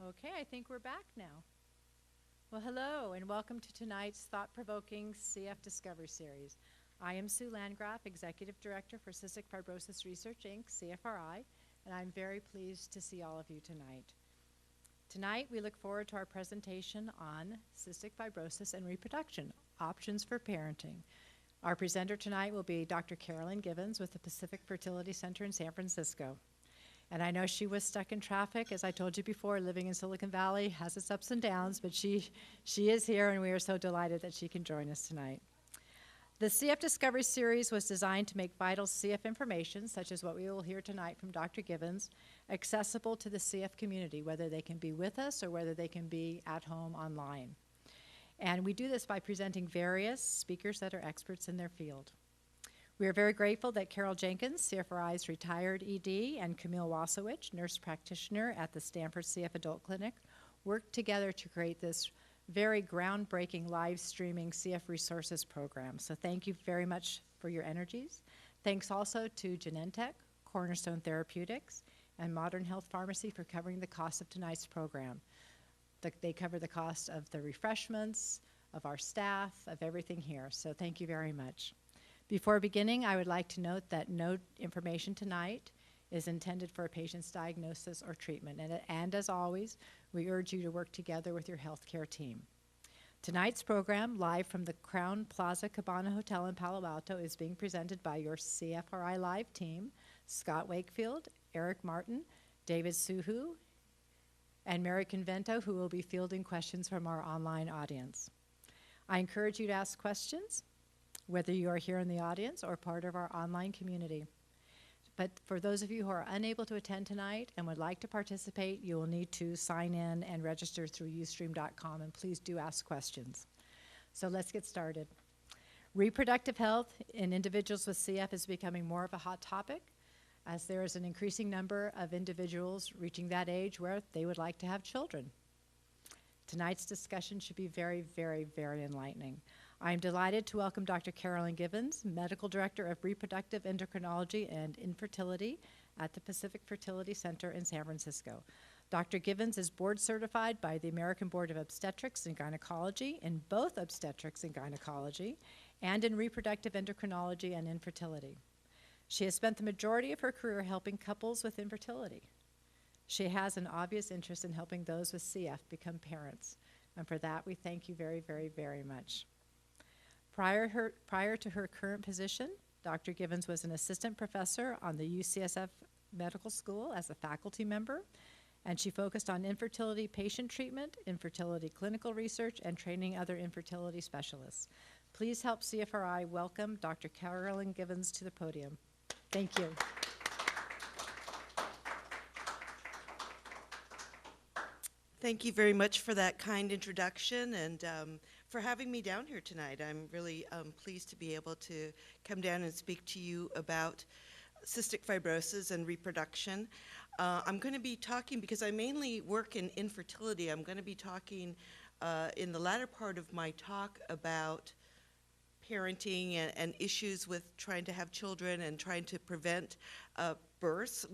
Okay, I think we're back now. Well, hello, and welcome to tonight's thought-provoking CF Discovery Series. I am Sue Landgraf, Executive Director for Cystic Fibrosis Research, Inc., CFRI, and I'm very pleased to see all of you tonight. Tonight, we look forward to our presentation on cystic fibrosis and reproduction, options for parenting. Our presenter tonight will be Dr. Carolyn Givens with the Pacific Fertility Center in San Francisco. And I know she was stuck in traffic, as I told you before, living in Silicon Valley has its ups and downs, but she is here, and we are so delighted that she can join us tonight. The CF Discovery Series was designed to make vital CF information, such as what we will hear tonight from Dr. Givens, accessible to the CF community, whether they can be with us or whether they can be at home online. And we do this by presenting various speakers that are experts in their field. We are very grateful that Carol Jenkins, CFRI's retired ED, and Camille Wasowich, nurse practitioner at the Stanford CF Adult Clinic, worked together to create this very groundbreaking live streaming CF resources program. So thank you very much for your energies. Thanks also to Genentech, Cornerstone Therapeutics, and Modern Health Pharmacy for covering the cost of tonight's program. They cover the cost of the refreshments, of our staff, of everything here. So thank you very much. Before beginning, I would like to note that no information tonight is intended for a patient's diagnosis or treatment. And as always, we urge you to work together with your healthcare team. Tonight's program, live from the Crown Plaza Cabana Hotel in Palo Alto, is being presented by your CFRI Live team, Scott Wakefield, Eric Martin, David Suhu, and Mary Convento, who will be fielding questions from our online audience. I encourage you to ask questions, whether you are here in the audience or part of our online community. But for those of you who are unable to attend tonight and would like to participate, you will need to sign in and register through ustream.com, and please do ask questions. So let's get started. Reproductive health in individuals with CF is becoming more of a hot topic, as there is an increasing number of individuals reaching that age where they would like to have children. Tonight's discussion should be very, very, very enlightening. I'm delighted to welcome Dr. Carolyn Givens, Medical Director of Reproductive Endocrinology and Infertility at the Pacific Fertility Center in San Francisco. Dr. Givens is board certified by the American Board of Obstetrics and Gynecology in both obstetrics and gynecology and in reproductive endocrinology and infertility. She has spent the majority of her career helping couples with infertility. She has an obvious interest in helping those with CF become parents, and for that we thank you very, very, very much. Prior to her current position, Dr. Givens was an assistant professor on the UCSF Medical School as a faculty member, and she focused on infertility patient treatment, infertility clinical research, and training other infertility specialists. Please help CFRI welcome Dr. Carolyn Givens to the podium. Thank you. Thank you very much for that kind introduction and for having me down here tonight. I'm really pleased to be able to come down and speak to you about cystic fibrosis and reproduction. I'm going to be talking, because I mainly work in infertility, I'm going to be talking in the latter part of my talk about parenting and issues with trying to have children and trying to prevent births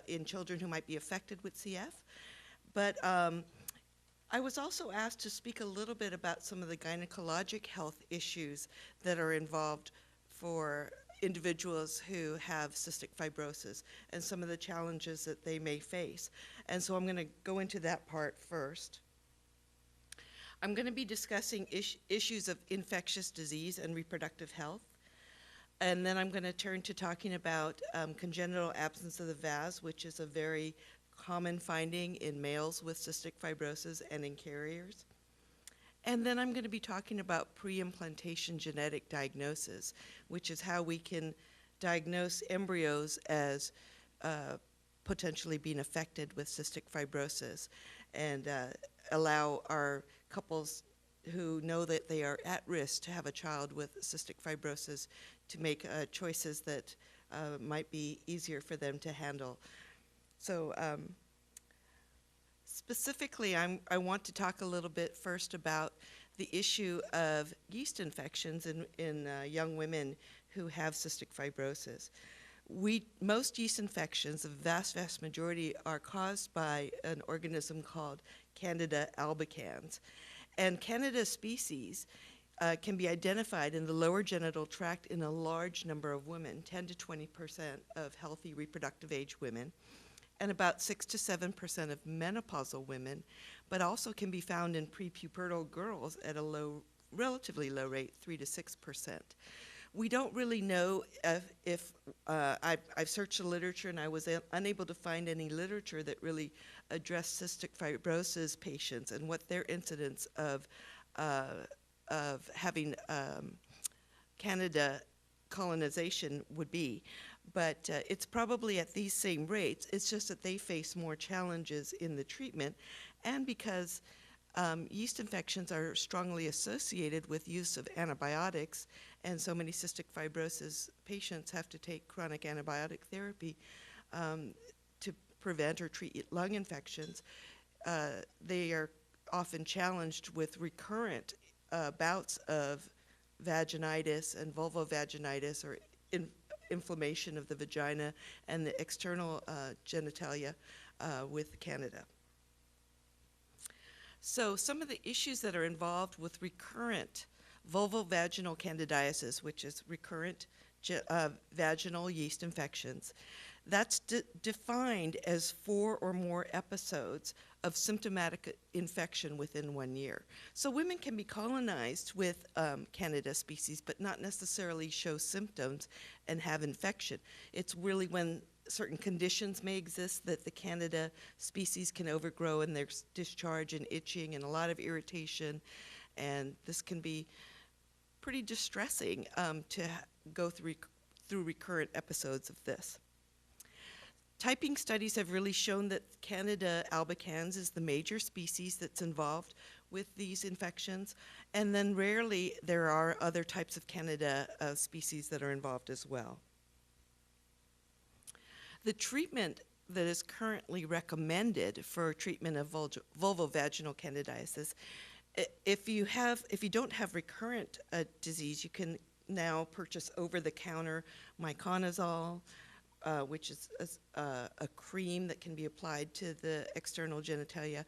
in children who might be affected with CF. But I was also asked to speak a little bit about some of the gynecologic health issues that are involved for individuals who have cystic fibrosis and some of the challenges that they may face. And so I'm going to go into that part first. I'm going to be discussing issues of infectious disease and reproductive health. And then I'm going to turn to talking about congenital absence of the VAS, which is a very common finding in males with cystic fibrosis and in carriers. And then I'm going to be talking about pre-implantation genetic diagnosis, which is how we can diagnose embryos as potentially being affected with cystic fibrosis and allow our couples who know that they are at risk to have a child with cystic fibrosis to make choices that might be easier for them to handle. So specifically, I want to talk a little bit first about the issue of yeast infections in young women who have cystic fibrosis. Most yeast infections, the vast majority, are caused by an organism called Candida albicans. And Candida species can be identified in the lower genital tract in a large number of women, 10 to 20% of healthy reproductive age women, and about 6 to 7% of menopausal women, but also can be found in prepubertal girls at a relatively low rate, 3 to 6%. We don't really know if I've searched the literature, and I was unable to find any literature that really addressed cystic fibrosis patients and what their incidence of having Candida colonization would be. But it's probably at these same rates. It's just that they face more challenges in the treatment, and because yeast infections are strongly associated with use of antibiotics, and so many cystic fibrosis patients have to take chronic antibiotic therapy to prevent or treat lung infections. They are often challenged with recurrent bouts of vaginitis and vulvovaginitis, or inflammation of the vagina and the external genitalia with Candida. So some of the issues that are involved with recurrent vulvovaginal candidiasis, which is recurrent vaginal yeast infections, that's defined as 4 or more episodes of symptomatic infection within 1 year. So women can be colonized with Candida species, but not necessarily show symptoms and have infection. It's really when certain conditions may exist that the Candida species can overgrow, and there's discharge and itching and a lot of irritation, and this can be pretty distressing to go through recurrent episodes of this. Typing studies have really shown that Candida albicans is the major species that's involved with these infections, and then rarely there are other types of Candida species that are involved as well. The treatment that is currently recommended for treatment of vulvovaginal candidiasis, if you don't have recurrent disease, you can now purchase over-the-counter miconazole, which is a cream that can be applied to the external genitalia,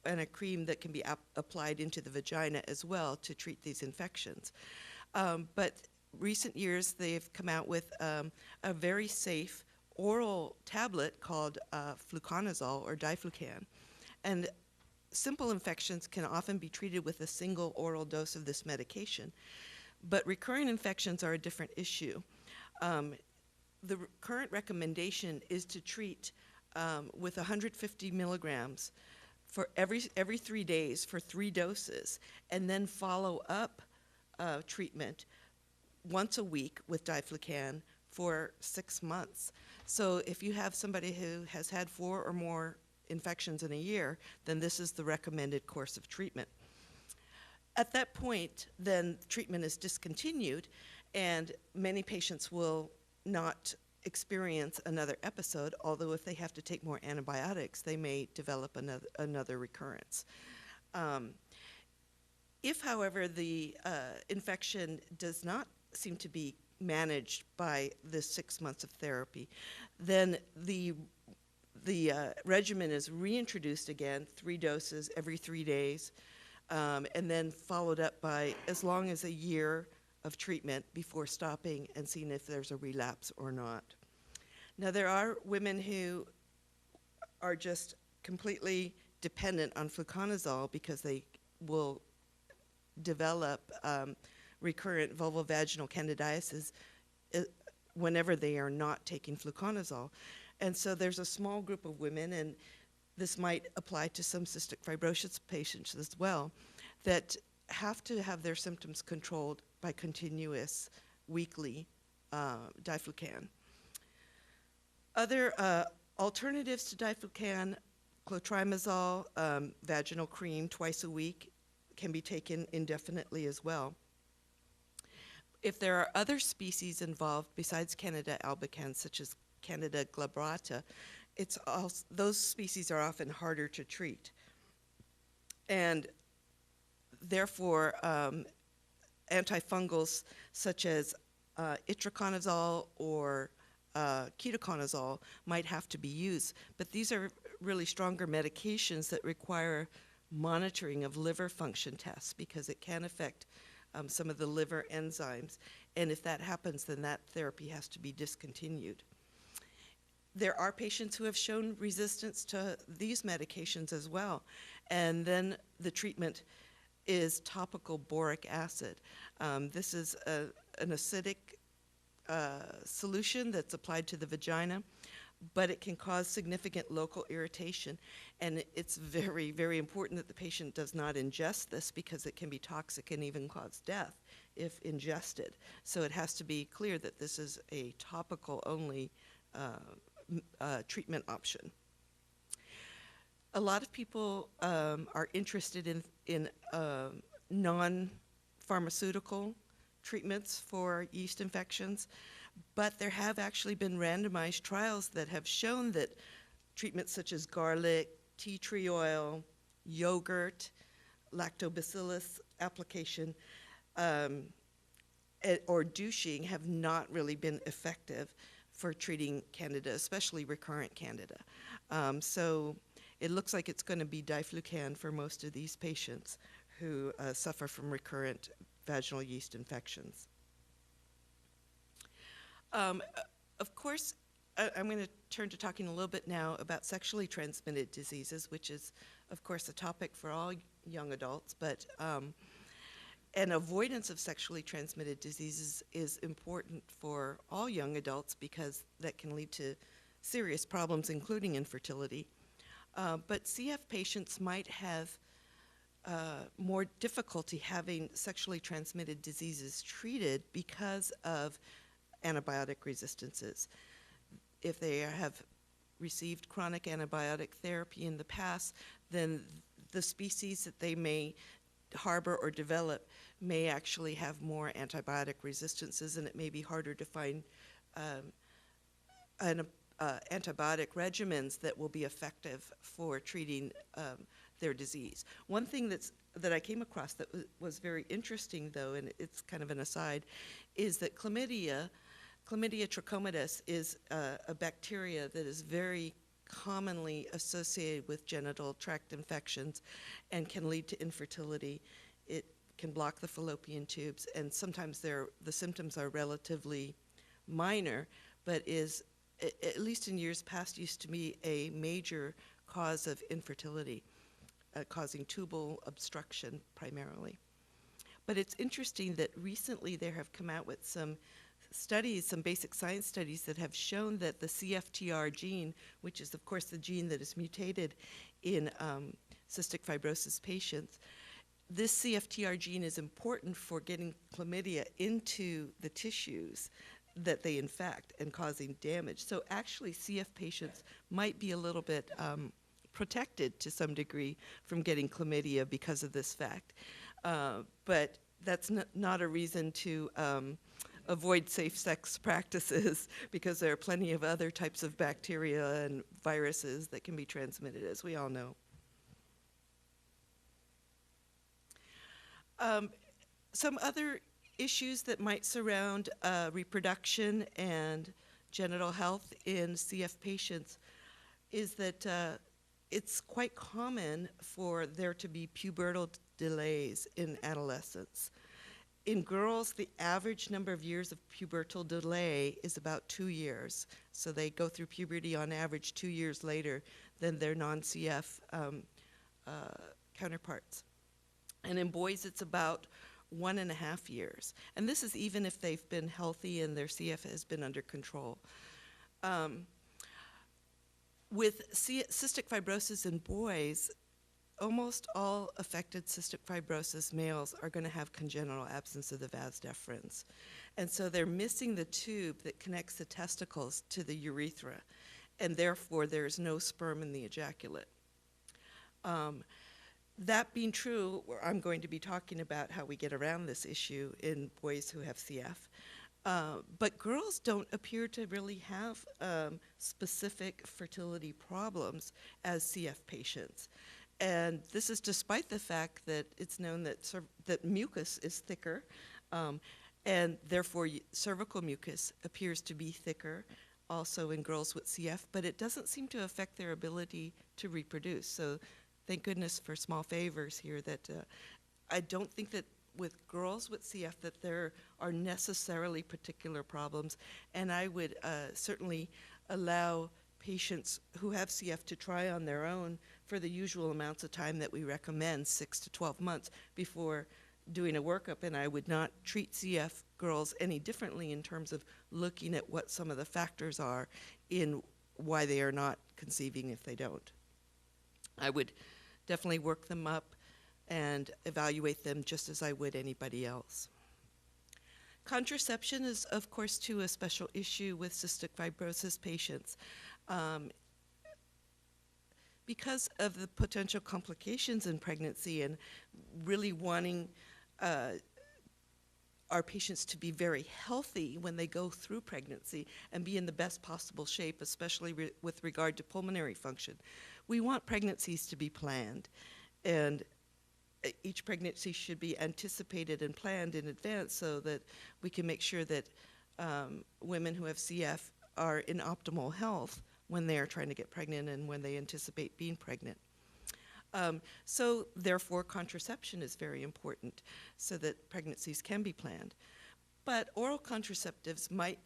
and a cream that can be applied into the vagina as well to treat these infections. But recent years, they've come out with a very safe oral tablet called fluconazole or diflucan. And simple infections can often be treated with a single oral dose of this medication. But recurrent infections are a different issue. The current recommendation is to treat with 150 milligrams for every 3 days for 3 doses, and then follow up treatment once a week with diflucan for 6 months. So if you have somebody who has had 4 or more infections in a year, then this is the recommended course of treatment. At that point, then treatment is discontinued, and many patients will not experience another episode, although if they have to take more antibiotics, they may develop another recurrence. If, however, the infection does not seem to be managed by the 6 months of therapy, then the regimen is reintroduced again, 3 doses every 3 days, and then followed up by as long as a year of treatment before stopping and seeing if there's a relapse or not. Now, there are women who are just completely dependent on fluconazole because they will develop recurrent vulvovaginal candidiasis whenever they are not taking fluconazole. And so there's a small group of women, and this might apply to some cystic fibrosis patients as well, that have to have their symptoms controlled by continuous weekly diflucan. Other alternatives to diflucan, clotrimazole, vaginal cream twice a week, can be taken indefinitely as well. If there are other species involved besides Candida albicans, such as Candida glabrata, those species are often harder to treat. And therefore, antifungals such as itraconazole or ketoconazole might have to be used. But these are really stronger medications that require monitoring of liver function tests because it can affect some of the liver enzymes. And if that happens, then that therapy has to be discontinued. There are patients who have shown resistance to these medications as well. And then the treatment is topical boric acid. This is an acidic solution that's applied to the vagina, but it can cause significant local irritation. And it's very, very important that the patient does not ingest this because it can be toxic and even cause death if ingested. So it has to be clear that this is a topical only treatment option. A lot of people are interested in non-pharmaceutical treatments for yeast infections, but there have actually been randomized trials that have shown that treatments such as garlic, tea tree oil, yogurt, lactobacillus application, or douching have not really been effective for treating candida, especially recurrent candida. So it looks like it's going to be diflucan for most of these patients who suffer from recurrent vaginal yeast infections. Of course, I'm going to turn to talking a little bit now about sexually transmitted diseases, which is, of course, a topic for all young adults, but an avoidance of sexually transmitted diseases is important for all young adults because that can lead to serious problems, including infertility. But CF patients might have more difficulty having sexually transmitted diseases treated because of antibiotic resistances. If they have received chronic antibiotic therapy in the past, then the species that they may harbor or develop may actually have more antibiotic resistances, and it may be harder to find antibiotic regimens that will be effective for treating their disease. One thing that I came across that was very interesting, though, and it's kind of an aside, is that Chlamydia trachomatis is a bacteria that is very commonly associated with genital tract infections and can lead to infertility. It can block the fallopian tubes, and sometimes the symptoms are relatively minor, but is, at least in years past, used to be a major cause of infertility, causing tubal obstruction primarily. But it's interesting that recently there have come out with some studies, some basic science studies that have shown that the CFTR gene, which is of course the gene that is mutated in cystic fibrosis patients, this CFTR gene is important for getting chlamydia into the tissues that they infect and causing damage. So actually CF patients might be a little bit protected to some degree from getting chlamydia because of this fact. But that's not a reason to avoid safe sex practices because there are plenty of other types of bacteria and viruses that can be transmitted, as we all know. Some other issues that might surround reproduction and genital health in CF patients is that it's quite common for there to be pubertal delays in adolescence. In girls, the average number of years of pubertal delay is about 2 years. So they go through puberty on average 2 years later than their non-CF counterparts. And in boys, it's about 1.5 years. And this is even if they've been healthy and their CF has been under control. With cystic fibrosis in boys, almost all affected cystic fibrosis males are going to have congenital absence of the vas deferens. And so they're missing the tube that connects the testicles to the urethra, and therefore there's no sperm in the ejaculate. That being true, I'm going to be talking about how we get around this issue in boys who have CF. But girls don't appear to really have specific fertility problems as CF patients. And this is despite the fact that it's known that mucus is thicker, and therefore cervical mucus appears to be thicker also in girls with CF, but it doesn't seem to affect their ability to reproduce. So thank goodness for small favors here that I don't think that with girls with CF that there are necessarily particular problems, and I would certainly allow patients who have CF to try on their own for the usual amounts of time that we recommend, 6 to 12 months, before doing a workup, and I would not treat CF girls any differently in terms of looking at what some of the factors are in why they are not conceiving if they don't. I would definitely work them up and evaluate them just as I would anybody else. Contraception is, of course, too, a special issue with cystic fibrosis patients. Because of the potential complications in pregnancy and really wanting our patients to be very healthy when they go through pregnancy and be in the best possible shape, especially with regard to pulmonary function. We want pregnancies to be planned, and each pregnancy should be anticipated and planned in advance so that we can make sure that women who have CF are in optimal health when they are trying to get pregnant and when they anticipate being pregnant. So therefore, contraception is very important so that pregnancies can be planned. But oral contraceptives might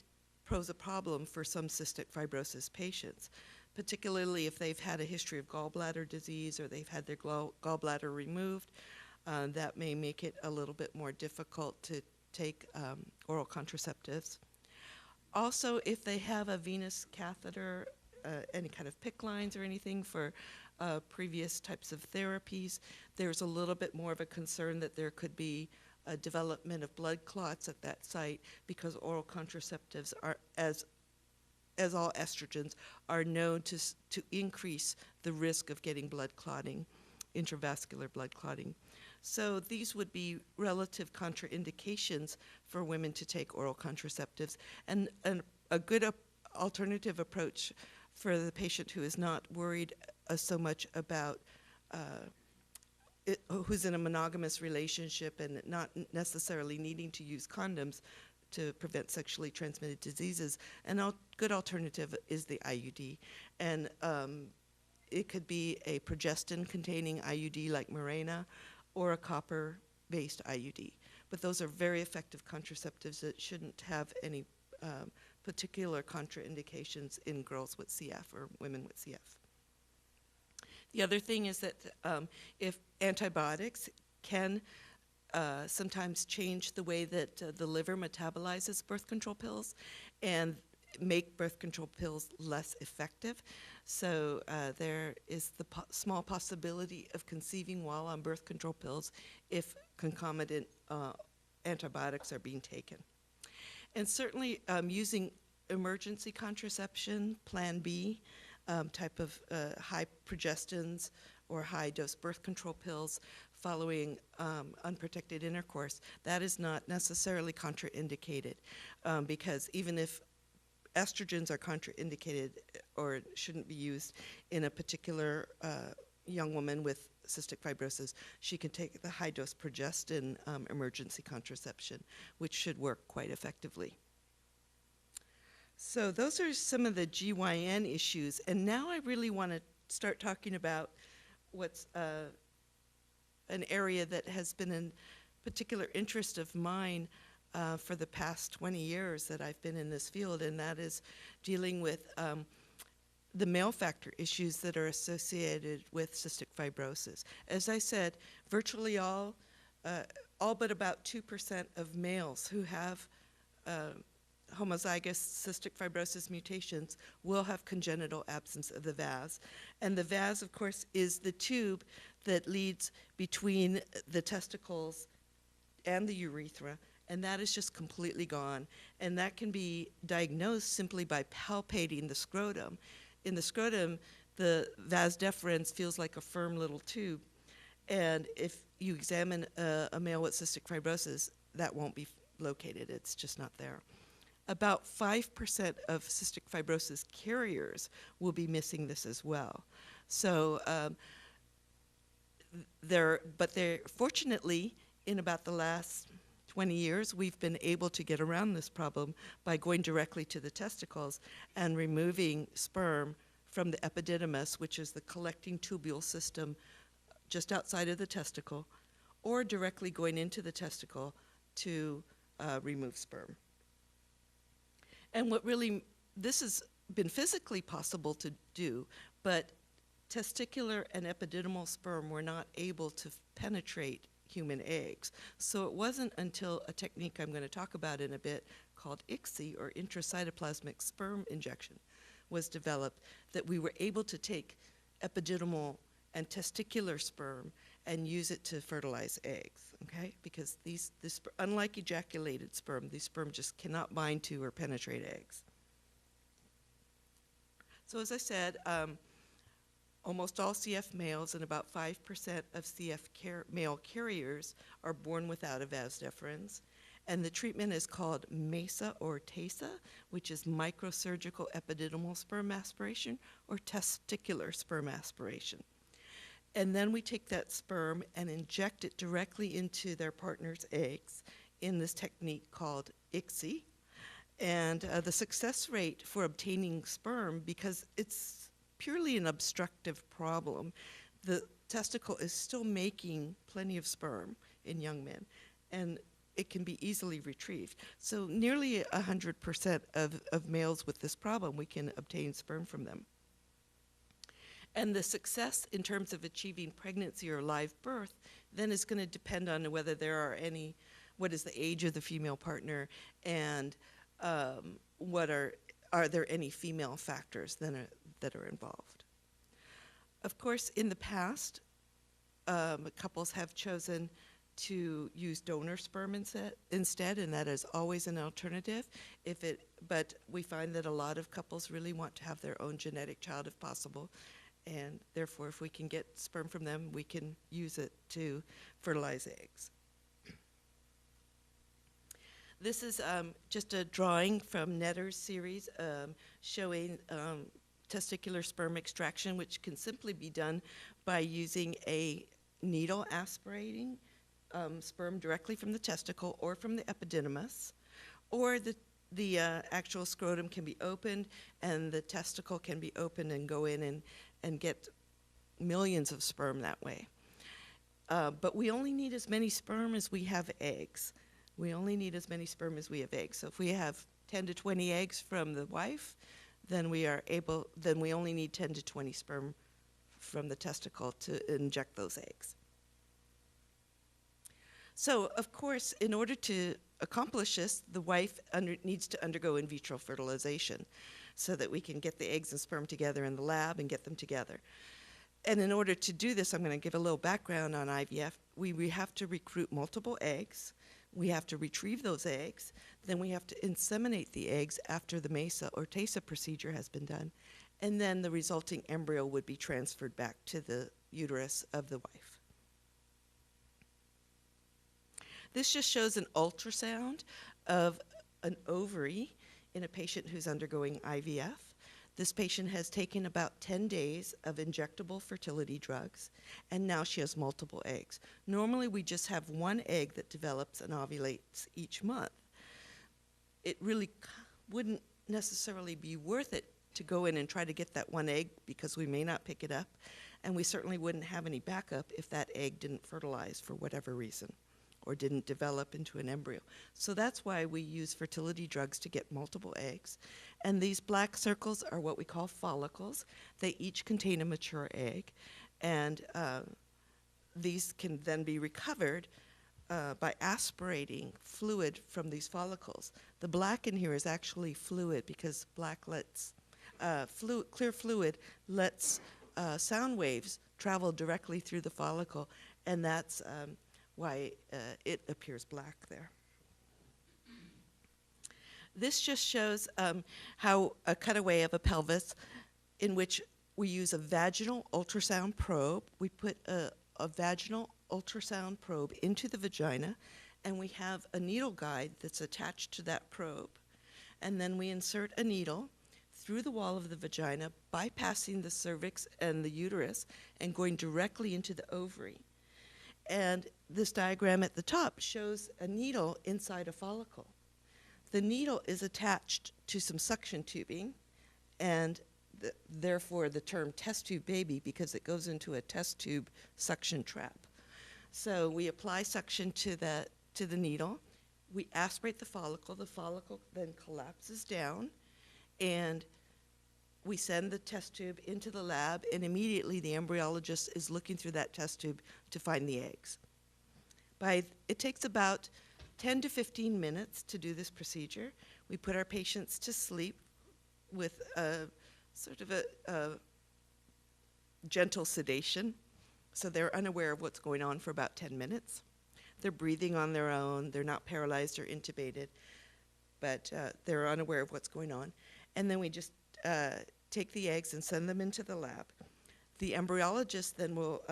pose a problem for some cystic fibrosis patients, particularly if they've had a history of gallbladder disease or they've had their gallbladder removed. That may make it a little bit more difficult to take oral contraceptives. Also, if they have a venous catheter, any kind of PICC lines or anything for previous types of therapies, there's a little bit more of a concern that there could be a development of blood clots at that site, because oral contraceptives are, as all estrogens, are known to increase the risk of getting blood clotting, intravascular blood clotting. So these would be relative contraindications for women to take oral contraceptives, and a good alternative approach for the patient who is not worried so much about who's in a monogamous relationship and not necessarily needing to use condoms to prevent sexually transmitted diseases. An good alternative is the IUD. And it could be a progestin-containing IUD like Mirena or a copper-based IUD. But those are very effective contraceptives that shouldn't have any particular contraindications in girls with CF or women with CF. The other thing is that if antibiotics can sometimes change the way that the liver metabolizes birth control pills and make birth control pills less effective. So there is the small possibility of conceiving while on birth control pills if concomitant antibiotics are being taken. And certainly using emergency contraception, Plan B, type of high progestins or high dose birth control pills following unprotected intercourse, that is not necessarily contraindicated, because even if estrogens are contraindicated or shouldn't be used in a particular young woman with cystic fibrosis, she can take the high dose progestin emergency contraception, which should work quite effectively. So those are some of the GYN issues, and now I really want to start talking about what's an area that has been a particular interest of mine for the past 20 years that I've been in this field, and that is dealing with the male factor issues that are associated with cystic fibrosis. As I said, virtually all but about 2% of males who have homozygous cystic fibrosis mutations will have congenital absence of the vas. And the vas, of course, is the tube that leads between the testicles and the urethra, and that is just completely gone. And that can be diagnosed simply by palpating the scrotum. In the scrotum, the vas deferens feels like a firm little tube, and if you examine a male with cystic fibrosis, that won't be located. It's just not there. About 5% of cystic fibrosis carriers will be missing this as well. So fortunately, in about the last 20 years, we've been able to get around this problem by going directly to the testicles and removing sperm from the epididymis, which is the collecting tubule system just outside of the testicle, or directly going into the testicle to remove sperm. And this has been physically possible to do, but testicular and epididymal sperm were not able to penetrate human eggs. So it wasn't until a technique I'm going to talk about in a bit called ICSI, or intracytoplasmic sperm injection, was developed that we were able to take epididymal and testicular sperm and use it to fertilize eggs, okay? Because unlike ejaculated sperm, these sperm just cannot bind to or penetrate eggs. So as I said, almost all CF males and about 5% of CF male carriers are born without a vas deferens. And the treatment is called MESA or TESA, which is microsurgical epididymal sperm aspiration or testicular sperm aspiration. And then we take that sperm and inject it directly into their partner's eggs in this technique called ICSI. And the success rate for obtaining sperm, because it's purely an obstructive problem, the testicle is still making plenty of sperm in young men, and it can be easily retrieved. So nearly 100% of males with this problem, we can obtain sperm from them. And the success in terms of achieving pregnancy or live birth then is going to depend on whether there are what is the age of the female partner, and are there any female factors that are involved. Of course, in the past, couples have chosen to use donor sperm instead, and that is always an alternative. But we find that a lot of couples really want to have their own genetic child if possible, and therefore if we can get sperm from them, we can use it to fertilize eggs. This is just a drawing from Netter's series showing testicular sperm extraction, which can simply be done by using a needle aspirating sperm directly from the testicle or from the epididymis, or the actual scrotum can be opened and the testicle can be opened and go in and get millions of sperm that way. But we only need as many sperm as we have eggs. We only need as many sperm as we have eggs. So if we have 10 to 20 eggs from the wife, then we only need 10 to 20 sperm from the testicle to inject those eggs. So, of course, in order to accomplish this, the wife needs to undergo in vitro fertilization so that we can get the eggs and sperm together in the lab and get them together. And in order to do this, I'm going to give a little background on IVF. We have to recruit multiple eggs. We have to retrieve those eggs. Then we have to inseminate the eggs after the MESA or TESA procedure has been done. And then the resulting embryo would be transferred back to the uterus of the wife. This just shows an ultrasound of an ovary in a patient who's undergoing IVF. This patient has taken about 10 days of injectable fertility drugs, and now she has multiple eggs. Normally, we just have one egg that develops and ovulates each month. It really wouldn't necessarily be worth it to go in and try to get that one egg because we may not pick it up, and we certainly wouldn't have any backup if that egg didn't fertilize for whatever reason or didn't develop into an embryo. So that's why we use fertility drugs to get multiple eggs. And these black circles are what we call follicles. They each contain a mature egg, and these can then be recovered by aspirating fluid from these follicles. The black in here is actually fluid because black lets, clear fluid lets sound waves travel directly through the follicle, and that's why it appears black there. This just shows how a cutaway of a pelvis in which we use a vaginal ultrasound probe. We put a vaginal ultrasound probe into the vagina, and we have a needle guide that's attached to that probe. And then we insert a needle through the wall of the vagina, bypassing the cervix and the uterus, and going directly into the ovary. And this diagram at the top shows a needle inside a follicle. The needle is attached to some suction tubing, and therefore the term test tube baby, because it goes into a test tube suction trap. So we apply suction to the needle. We aspirate the follicle then collapses down, and we send the test tube into the lab, and immediately the embryologist is looking through that test tube to find the eggs. It takes about 10 to 15 minutes to do this procedure. We put our patients to sleep with a sort of a gentle sedation, so they're unaware of what's going on for about 10 minutes. They're breathing on their own. They're not paralyzed or intubated, but they're unaware of what's going on. And then we just take the eggs and send them into the lab. The embryologist then will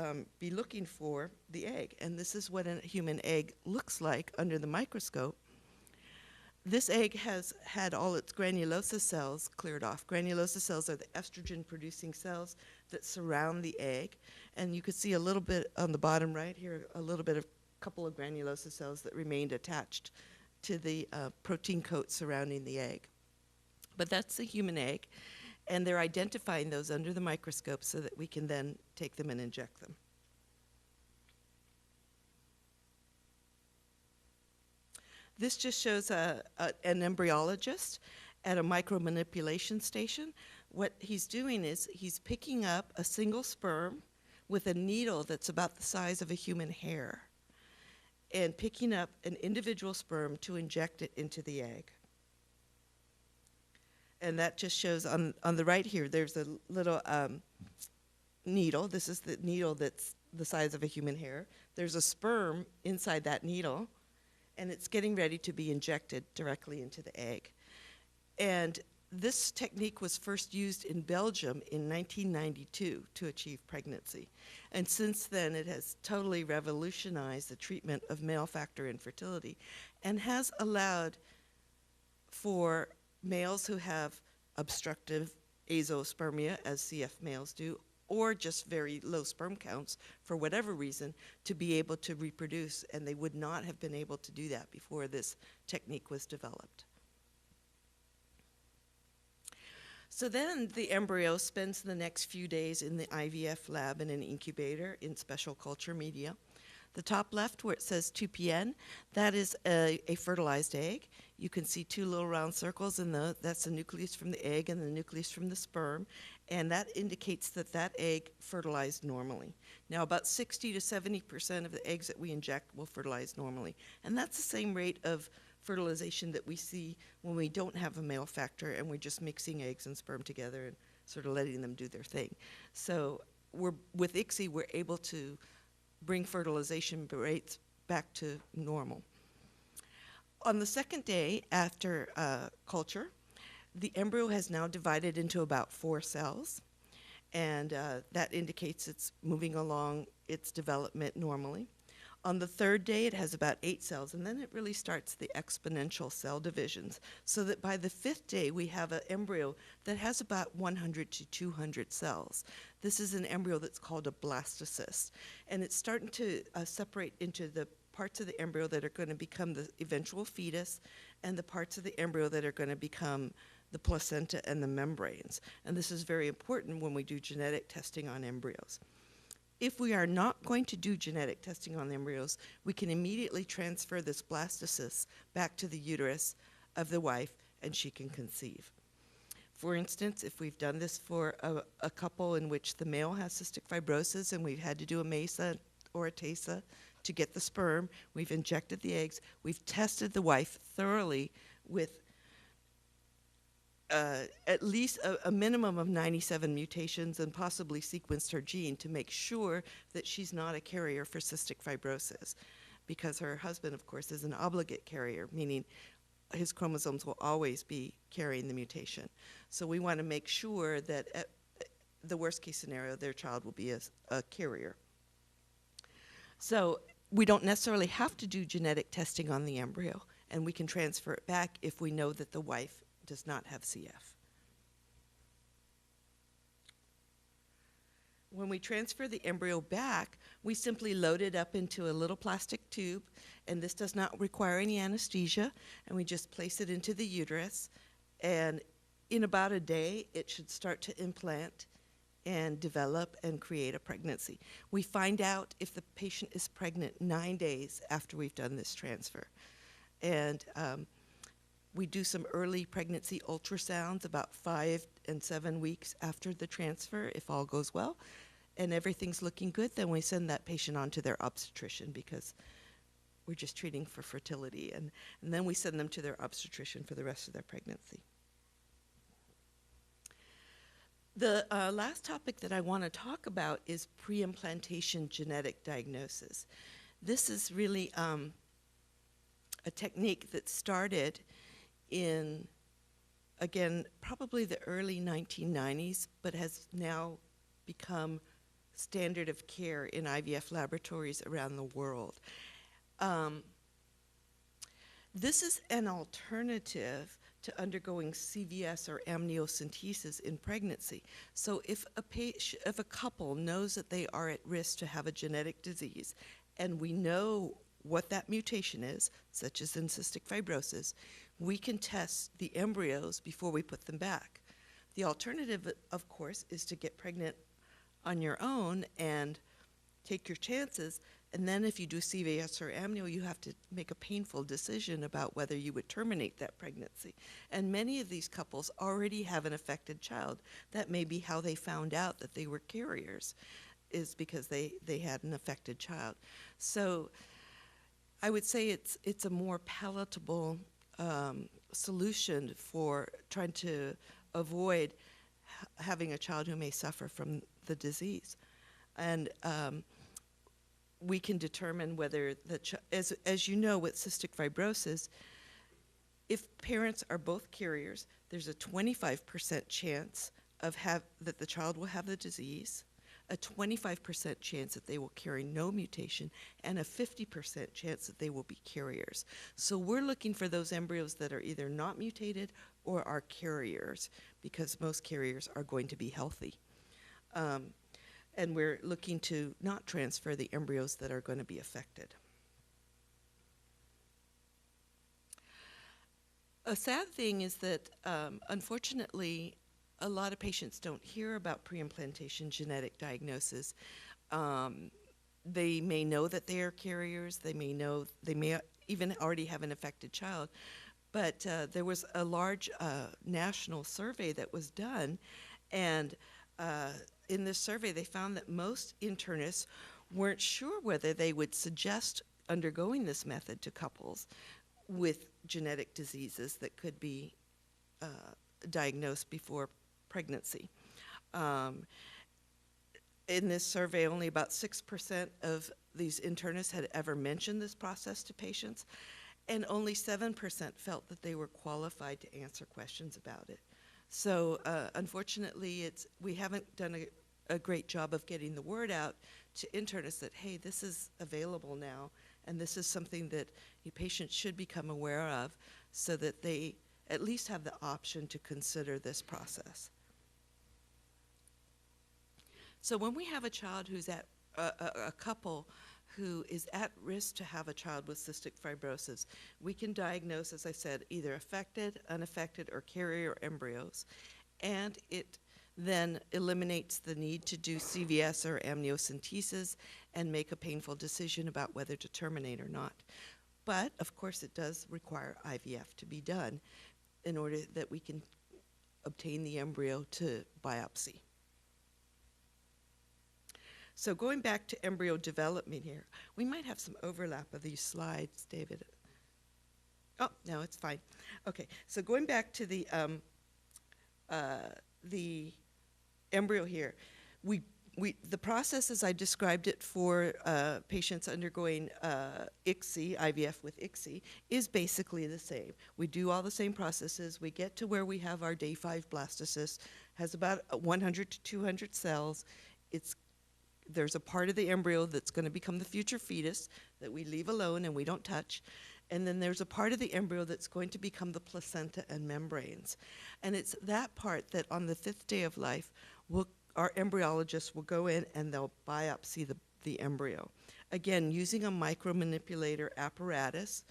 be looking for the egg, and this is what a human egg looks like under the microscope. This egg has had all its granulosa cells cleared off. Granulosa cells are the estrogen-producing cells that surround the egg, and you can see a little bit on the bottom right here, a little bit of couple of granulosa cells that remained attached to the protein coat surrounding the egg. But that's the human egg, and they're identifying those under the microscope so that we can then take them and inject them. This just shows an embryologist at a micromanipulation station. What he's doing is he's picking up a single sperm with a needle that's about the size of a human hair and picking up an individual sperm to inject it into the egg. And that just shows on the right here, there's a little needle. This is the needle that's the size of a human hair. There's a sperm inside that needle, and it's getting ready to be injected directly into the egg. And this technique was first used in Belgium in 1992 to achieve pregnancy. And since then, it has totally revolutionized the treatment of male factor infertility and has allowed for males who have obstructive azoospermia, as CF males do, or just very low sperm counts for whatever reason, to be able to reproduce, and they would not have been able to do that before this technique was developed. So then the embryo spends the next few days in the IVF lab in an incubator in special culture media. The top left where it says 2PN, that is a fertilized egg. You can see two little round circles, and that's the nucleus from the egg and the nucleus from the sperm, and that indicates that that egg fertilized normally. Now, about 60 to 70% of the eggs that we inject will fertilize normally, and that's the same rate of fertilization that we see when we don't have a male factor and we're just mixing eggs and sperm together and sort of letting them do their thing. So with ICSI, we're able to bring fertilization rates back to normal. On the second day after culture, the embryo has now divided into about 4 cells, and that indicates it's moving along its development normally. On the third day, it has about 8 cells, and then it really starts the exponential cell divisions, so that by the 5th day, we have an embryo that has about 100 to 200 cells. This is an embryo that's called a blastocyst, and it's starting to separate into the parts of the embryo that are going to become the eventual fetus and the parts of the embryo that are going to become the placenta and the membranes. And this is very important when we do genetic testing on embryos. If we are not going to do genetic testing on the embryos, we can immediately transfer this blastocyst back to the uterus of the wife, and she can conceive. For instance, if we've done this for a couple in which the male has cystic fibrosis and we've had to do a MESA or a TASA to get the sperm, we've injected the eggs, we've tested the wife thoroughly with at least a minimum of 97 mutations and possibly sequenced her gene to make sure that she's not a carrier for cystic fibrosis, because her husband, of course, is an obligate carrier, meaning his chromosomes will always be carrying the mutation. So we want to make sure that at the worst case scenario, their child will be a carrier. So we don't necessarily have to do genetic testing on the embryo, and we can transfer it back if we know that the wife does not have CF. when we transfer the embryo back, we simply load it up into a little plastic tube, and this does not require any anesthesia, and we just place it into the uterus, and in about a day, it should start to implant and develop and create a pregnancy. We find out if the patient is pregnant 9 days after we've done this transfer. And we do some early pregnancy ultrasounds about 5 and 7 weeks after the transfer, if all goes well, and everything's looking good, then we send that patient on to their obstetrician because we're just treating for fertility. And then we send them to their obstetrician for the rest of their pregnancy. The last topic that I want to talk about is pre-implantation genetic diagnosis. This is really a technique that started in, again, probably the early 1990s, but has now become standard of care in IVF laboratories around the world. This is an alternative to undergoing CVS or amniocentesis in pregnancy. So if a couple knows that they are at risk to have a genetic disease, and we know what that mutation is, such as in cystic fibrosis, we can test the embryos before we put them back. The alternative, of course, is to get pregnant on your own and take your chances, and then if you do CVS or amnio, you have to make a painful decision about whether you would terminate that pregnancy. And many of these couples already have an affected child. That may be how they found out that they were carriers, is because they had an affected child. So I would say it's a more palatable solution for trying to avoid having a child who may suffer from the disease. And we can determine whether as you know, with cystic fibrosis, if parents are both carriers, there's a 25% chance that the child will have the disease, a 25% chance that they will carry no mutation, and a 50% chance that they will be carriers. So we're looking for those embryos that are either not mutated or are carriers, because most carriers are going to be healthy. And we're looking to not transfer the embryos that are going to be affected. A sad thing is that, unfortunately, a lot of patients don't hear about pre-implantation genetic diagnosis. They may know that they are carriers. They may even already have an affected child. But there was a large national survey that was done, and in this survey, they found that most internists weren't sure whether they would suggest undergoing this method to couples with genetic diseases that could be diagnosed before pregnancy. In this survey, only about 6% of these internists had ever mentioned this process to patients, and only 7% felt that they were qualified to answer questions about it. So unfortunately, we haven't done a great job of getting the word out to internists that, hey, this is available now, and this is something that patients should become aware of so that they at least have the option to consider this process. So when we have a child who's at a couple who is at risk to have a child with cystic fibrosis, we can diagnose, as I said, either affected, unaffected, or carrier embryos, and it then eliminates the need to do CVS or amniocentesis and make a painful decision about whether to terminate or not. But, of course, it does require IVF to be done in order that we can obtain the embryo to biopsy. So going back to embryo development here, we might have some overlap of these slides, David. Oh, no, it's fine. Okay, so going back to the embryo here, the process as I described it for patients undergoing ICSI, IVF with ICSI, is basically the same. We do all the same processes. We get to where we have our day 5 blastocyst, has about 100 to 200 cells. There's a part of the embryo that's going to become the future fetus that we leave alone and we don't touch. And then there's a part of the embryo that's going to become the placenta and membranes. And it's that part that on the 5th day of life our embryologists will go in and they'll biopsy the embryo. Again, using a micromanipulator apparatus,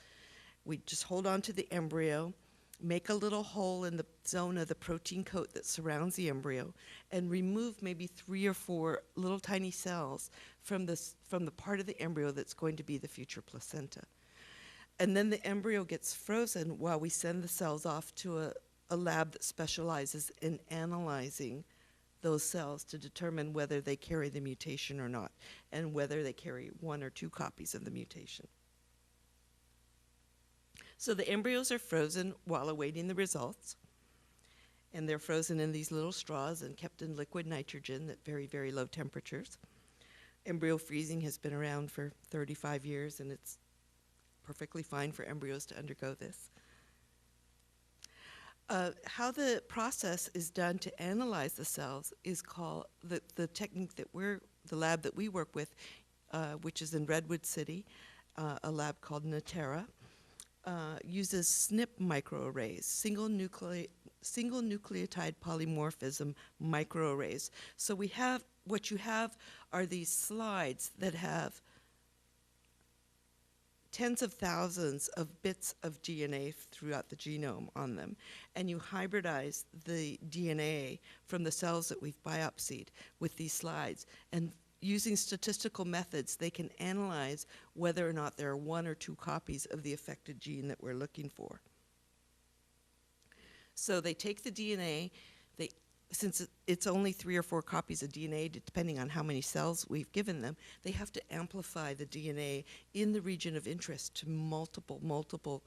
we just hold on to the embryo, make a little hole in the zone of the protein coat that surrounds the embryo, and remove maybe 3 or 4 little tiny cells from the part of the embryo that's going to be the future placenta. And then the embryo gets frozen while we send the cells off to a lab that specializes in analyzing those cells to determine whether they carry the mutation or not, and whether they carry 1 or 2 copies of the mutation. So the embryos are frozen while awaiting the results, and they're frozen in these little straws and kept in liquid nitrogen at very, very low temperatures. Embryo freezing has been around for 35 years, and it's perfectly fine for embryos to undergo this. How the process is done to analyze the cells is called, the technique that the lab that we work with, which is in Redwood City, a lab called Natera, uses SNP microarrays, single nucleotide polymorphism microarrays. So what you have are these slides that have tens of thousands of bits of DNA throughout the genome on them, and you hybridize the DNA from the cells that we've biopsied with these slides, and using statistical methods, they can analyze whether or not there are 1 or 2 copies of the affected gene that we're looking for. So they take the DNA, since it's only 3 or 4 copies of DNA, depending on how many cells we've given them, they have to amplify the DNA in the region of interest to multiple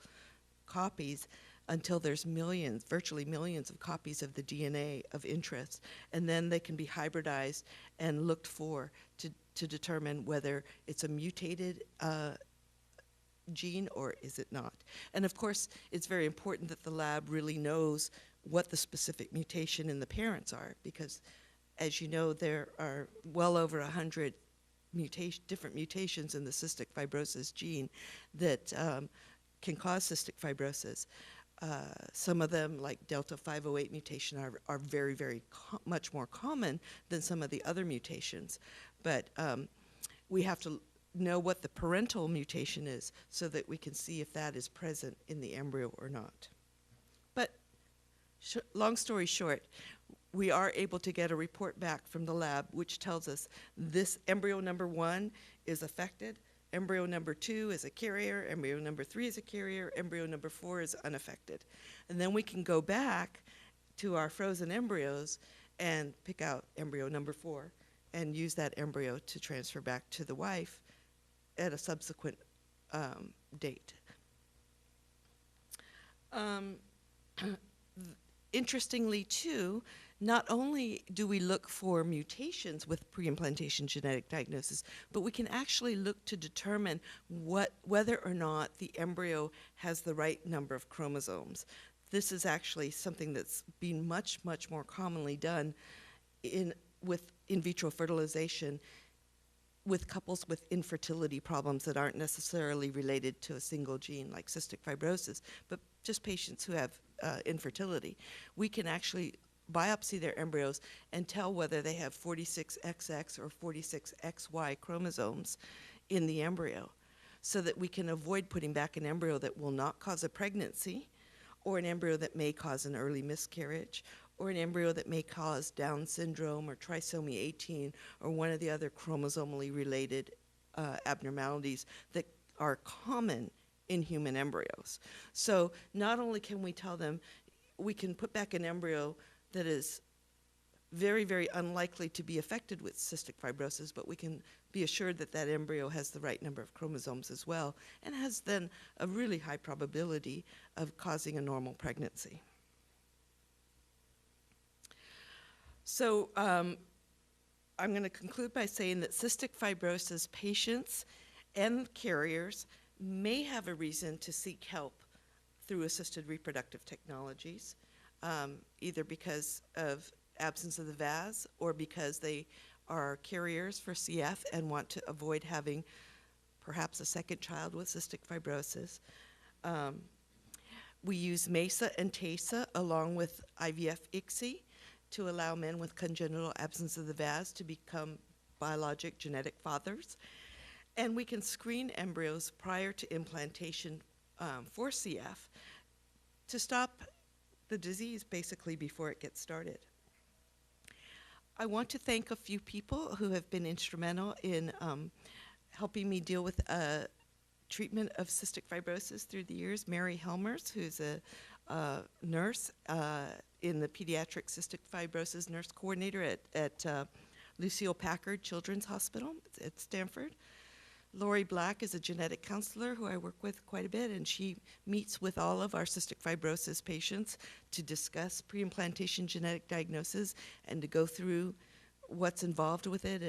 copies until there's millions, virtually millions of copies of the DNA of interest. And then they can be hybridized and looked for to determine whether it's a mutated gene or is it not. And of course, it's very important that the lab really knows what the specific mutation in the parents are, because as you know, there are well over 100 different mutations in the cystic fibrosis gene that can cause cystic fibrosis. Some of them, like delta 508 mutation, are very, very much more common than some of the other mutations. But we have to know what the parental mutation is so that we can see if that is present in the embryo or not. But long story short, we are able to get a report back from the lab which tells us this embryo number 1 is affected, embryo number 2 is a carrier, embryo number 3 is a carrier, embryo number 4 is unaffected. And then we can go back to our frozen embryos and pick out embryo number 4 and use that embryo to transfer back to the wife at a subsequent date. Interestingly, too, not only do we look for mutations with pre-implantation genetic diagnosis, but we can actually look to determine whether or not the embryo has the right number of chromosomes. This is actually something that's been much, much more commonly done with in vitro fertilization with couples with infertility problems that aren't necessarily related to a single gene like cystic fibrosis, but just patients who have infertility. We can actually biopsy their embryos and tell whether they have 46XX or 46XY chromosomes in the embryo, so that we can avoid putting back an embryo that will not cause a pregnancy, or an embryo that may cause an early miscarriage, or an embryo that may cause Down syndrome or trisomy 18 or one of the other chromosomally related abnormalities that are common in human embryos. So not only can we tell them, we can put back an embryo that is very, very unlikely to be affected with cystic fibrosis, but we can be assured that that embryo has the right number of chromosomes as well, and has then a really high probability of causing a normal pregnancy. So I'm going to conclude by saying that cystic fibrosis patients and carriers may have a reason to seek help through assisted reproductive technologies, either because of absence of the VAS or because they are carriers for CF and want to avoid having perhaps a second child with cystic fibrosis. We use MESA and TASA along with IVF-ICSI to allow men with congenital absence of the vas to become biologic genetic fathers. And we can screen embryos prior to implantation for CF to stop the disease basically before it gets started. I want to thank a few people who have been instrumental in helping me deal with treatment of cystic fibrosis through the years. Mary Helmers, who's a nurse in the pediatric cystic fibrosis nurse coordinator at Lucile Packard Children's Hospital at Stanford. Lori Black is a genetic counselor who I work with quite a bit, and she meets with all of our cystic fibrosis patients to discuss pre-implantation genetic diagnosis and to go through what's involved with it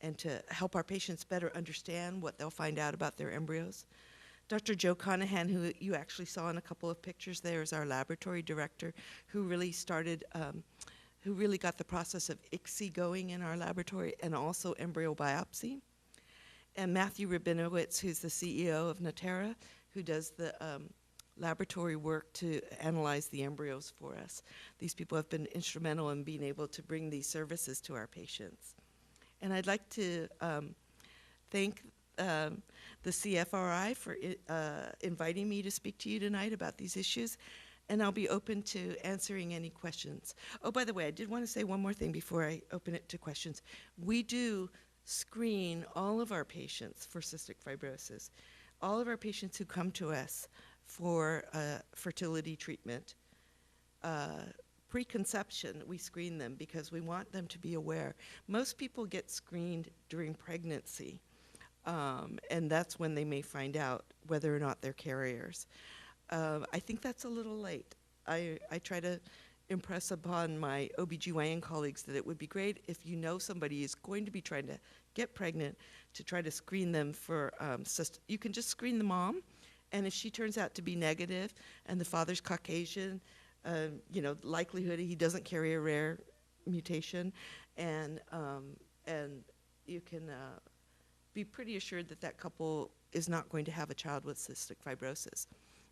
and to help our patients better understand what they'll find out about their embryos. Dr. Joe Conahan, who you actually saw in a couple of pictures there, is our laboratory director who really started, who really got the process of ICSI going in our laboratory and also embryo biopsy. And Matthew Rabinowitz, who's the CEO of Natera, who does the laboratory work to analyze the embryos for us. These people have been instrumental in being able to bring these services to our patients. And I'd like to thank the CFRI for inviting me to speak to you tonight about these issues, and I'll be open to answering any questions. Oh, by the way, I did want to say one more thing before I open it to questions. We do screen all of our patients for cystic fibrosis. All of our patients who come to us for fertility treatment, preconception, we screen them because we want them to be aware. Most people get screened during pregnancy, and that's when they may find out whether or not they're carriers. I think that's a little late. I try to impress upon my OBGYN colleagues that it would be great if you know somebody is going to be trying to get pregnant to try to screen them for you can just screen the mom, and if she turns out to be negative and the father's Caucasian, you know, likelihood he doesn't carry a rare mutation, and you can be pretty assured that that couple is not going to have a child with cystic fibrosis.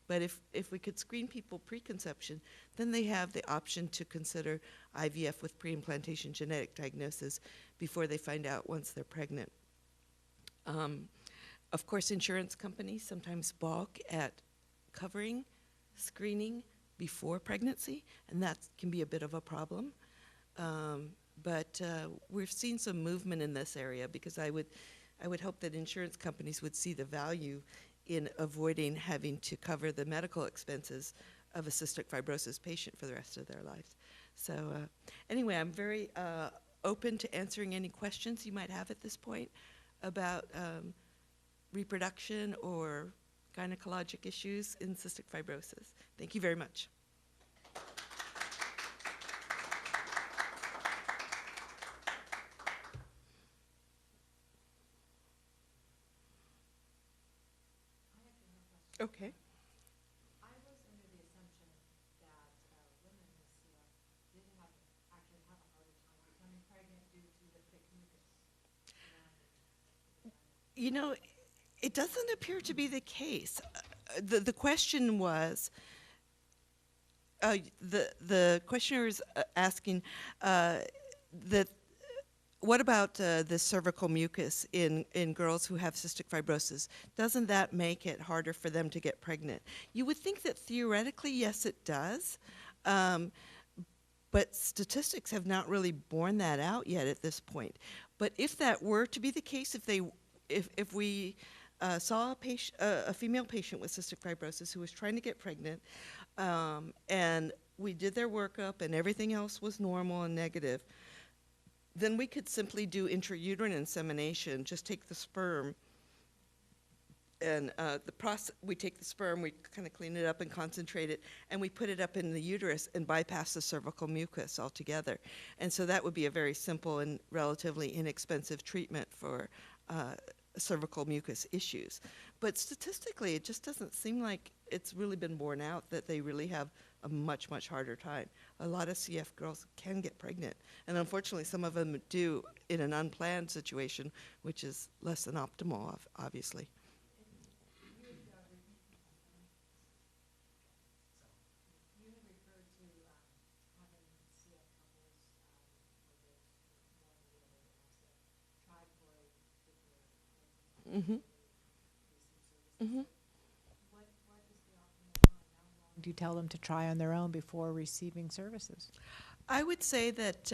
But if we could screen people preconception, then they have the option to consider IVF with pre-implantation genetic diagnosis before they find out once they're pregnant. Of course, insurance companies sometimes balk at covering screening before pregnancy, and that can be a bit of a problem. But we've seen some movement in this area because I would hope that insurance companies would see the value in avoiding having to cover the medical expenses of a cystic fibrosis patient for the rest of their lives. So anyway, I'm very open to answering any questions you might have at this point about reproduction or gynecologic issues in cystic fibrosis. Thank you very much. Okay. I was under the assumption that women with CF did actually have a harder time becoming pregnant due to the thick mucus. You know, it doesn't appear to be the case. The question was, the questioner is asking that what about the cervical mucus in girls who have cystic fibrosis? Doesn't that make it harder for them to get pregnant? You would think that theoretically, yes, it does. But statistics have not really borne that out yet at this point. But if that were to be the case, if we saw a female patient with cystic fibrosis who was trying to get pregnant, and we did their workup and everything else was normal and negative, then we could simply do intrauterine insemination, just take the sperm, and we take the sperm, we kind of clean it up and concentrate it, and we put it up in the uterus and bypass the cervical mucus altogether. And so that would be a very simple and relatively inexpensive treatment for cervical mucus issues. But statistically, it just doesn't seem like it's really been borne out that they really have a much, much harder time. A lot of CF girls can get pregnant, and unfortunately some of them do in an unplanned situation, which is less than optimal, obviously. You had referred to having CF couples Mm-hmm. Mm-hmm. Do you tell them to try on their own before receiving services? I would say that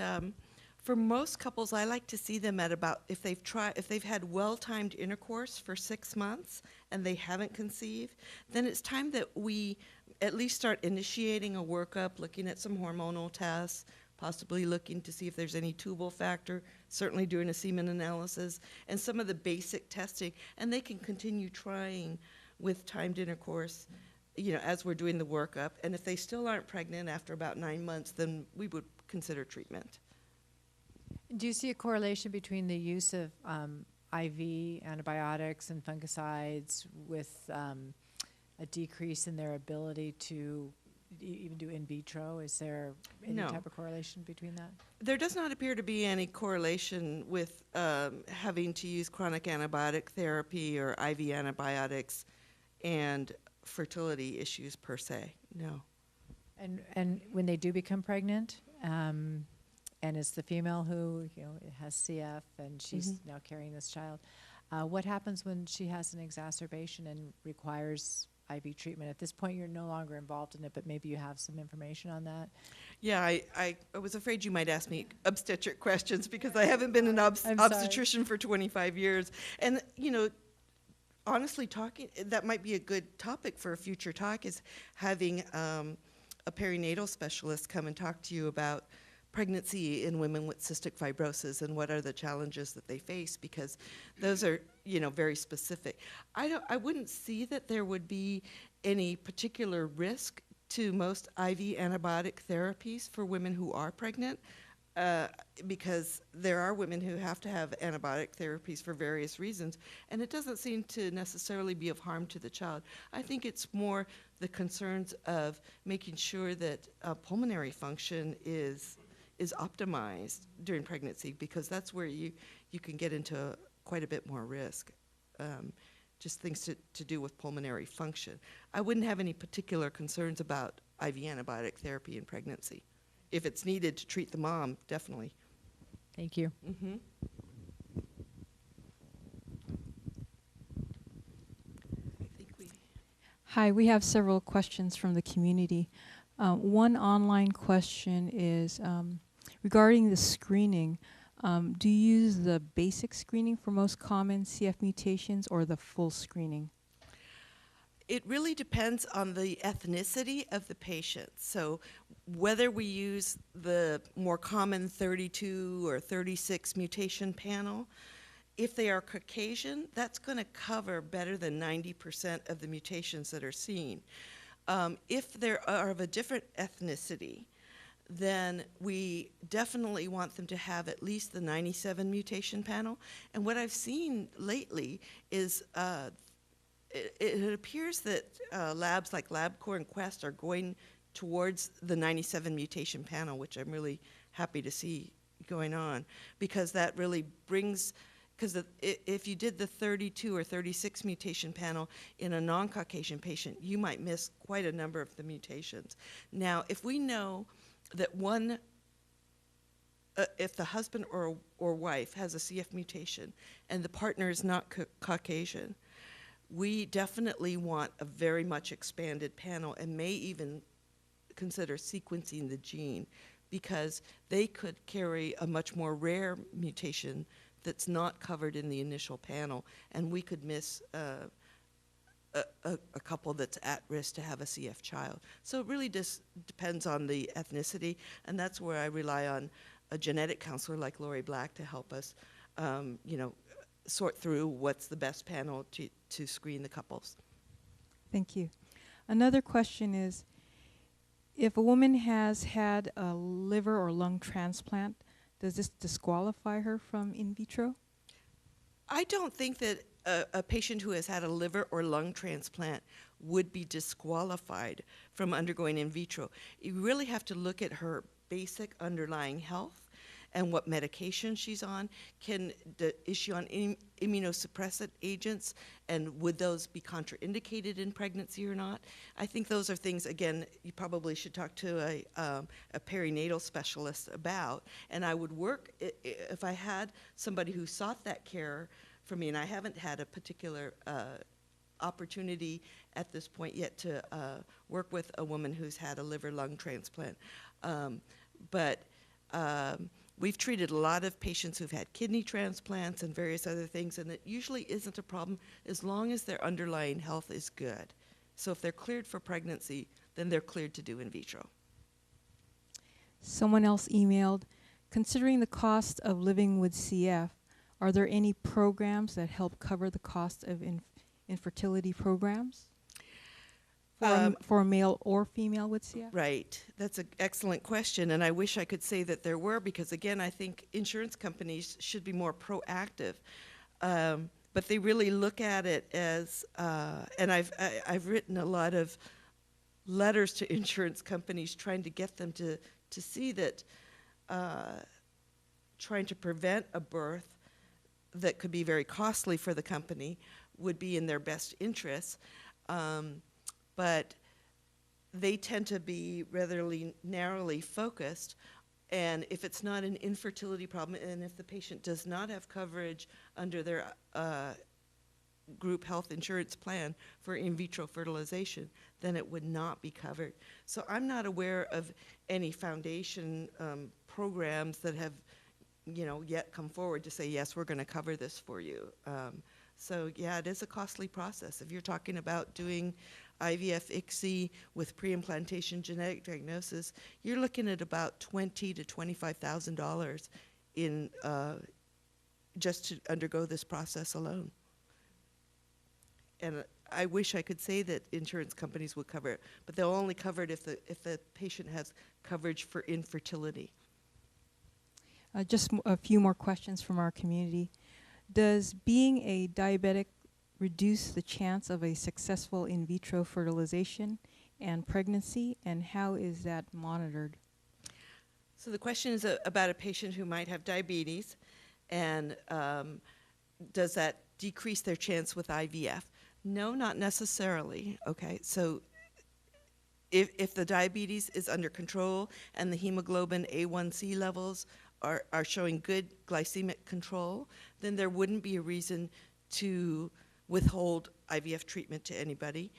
for most couples, I like to see them at about, if they've had well-timed intercourse for 6 months and they haven't conceived, then it's time that we at least start initiating a workup, looking at some hormonal tests, possibly looking to see if there's any tubal factor, certainly doing a semen analysis, and some of the basic testing, and they can continue trying with timed intercourse, you know, as we're doing the workup. And if they still aren't pregnant after about 9 months, then we would consider treatment. Do you see a correlation between the use of IV antibiotics and fungicides with a decrease in their ability to even do in vitro? Is there any No. type of correlation between that? There does not appear to be any correlation with having to use chronic antibiotic therapy or IV antibiotics and fertility issues per se, no. And when they do become pregnant, and it's the female who has CF and she's now carrying this child, what happens when she has an exacerbation and requires IV treatment? At this point, you're no longer involved in it, but maybe you have some information on that. Yeah, I was afraid you might ask me obstetric questions because I haven't been an I'm sorry. obstetrician for 25 years. And, you know, honestly, that might be a good topic for a future talk, is having a perinatal specialist come and talk to you about pregnancy in women with cystic fibrosis and what are the challenges that they face, because those are, you know, very specific. I wouldn't see that there would be any particular risk to most IV antibiotic therapies for women who are pregnant, because there are women who have to have antibiotic therapies for various reasons, and it doesn't seem to necessarily be of harm to the child. I think it's more the concerns of making sure that pulmonary function is optimized during pregnancy, because that's where you can get into quite a bit more risk. Just things to do with pulmonary function. I wouldn't have any particular concerns about IV antibiotic therapy in pregnancy. If it's needed to treat the mom, definitely. Thank you. Mm-hmm. I think we... Hi, we have several questions from the community. One online question is regarding the screening. Do you use the basic screening for most common CF mutations or the full screening? It really depends on the ethnicity of the patient. So whether we use the more common 32 or 36 mutation panel, if they are Caucasian, that's going to cover better than 90% of the mutations that are seen. If they are of a different ethnicity, then we definitely want them to have at least the 97 mutation panel. And what I've seen lately is it appears that labs like LabCorp and Quest are going towards the 97 mutation panel, which I'm really happy to see going on, because that really brings, because if you did the 32 or 36 mutation panel in a non-Caucasian patient, you might miss quite a number of the mutations. Now, if we know that if the husband or wife has a CF mutation and the partner is not Caucasian, we definitely want a very much expanded panel and may even consider sequencing the gene, because they could carry a much more rare mutation that's not covered in the initial panel, and we could miss a couple that's at risk to have a CF child. So it really just depends on the ethnicity, and that's where I rely on a genetic counselor like Lori Black to help us, you know, sort through what's the best panel to screen the couples. Thank you. Another question is, if a woman has had a liver or lung transplant, does this disqualify her from in vitro? I don't think that a patient who has had a liver or lung transplant would be disqualified from undergoing in vitro. You really have to look at her basic underlying health and what medication she's on. Is she on immunosuppressant agents, and would those be contraindicated in pregnancy or not? I think those are things, again, you probably should talk to a perinatal specialist about. And I would work, if I had somebody who sought that care for me, and I haven't had a particular opportunity at this point yet to work with a woman who's had a liver-lung transplant. But we've treated a lot of patients who've had kidney transplants and various other things, and it usually isn't a problem as long as their underlying health is good. So if they're cleared for pregnancy, then they're cleared to do in vitro. Someone else emailed, considering the cost of living with CF, are there any programs that help cover the cost of infertility programs for a male or female with CF? Right. That's an excellent question, and I wish I could say that there were, because again, I think insurance companies should be more proactive. But they really look at it as, and I've written a lot of letters to insurance companies trying to get them to see that trying to prevent a birth that could be very costly for the company would be in their best interests. But they tend to be rather narrowly focused, and if it's not an infertility problem, and if the patient does not have coverage under their group health insurance plan for in vitro fertilization, then it would not be covered. So I'm not aware of any foundation programs that have, yet come forward to say, yes, we're going to cover this for you. So yeah, it is a costly process. If you're talking about doing IVF ICSI with pre-implantation genetic diagnosis, you're looking at about $20,000 to $25,000 in just to undergo this process alone. And I wish I could say that insurance companies would cover it, but they'll only cover it if the patient has coverage for infertility. Just a few more questions from our community. Does being a diabetic reduce the chance of a successful in vitro fertilization and pregnancy, and how is that monitored? So the question is about a patient who might have diabetes, and does that decrease their chance with IVF? No, not necessarily. Okay, so if the diabetes is under control and the hemoglobin A1C levels are showing good glycemic control, then there wouldn't be a reason to withhold IVF treatment to anybody.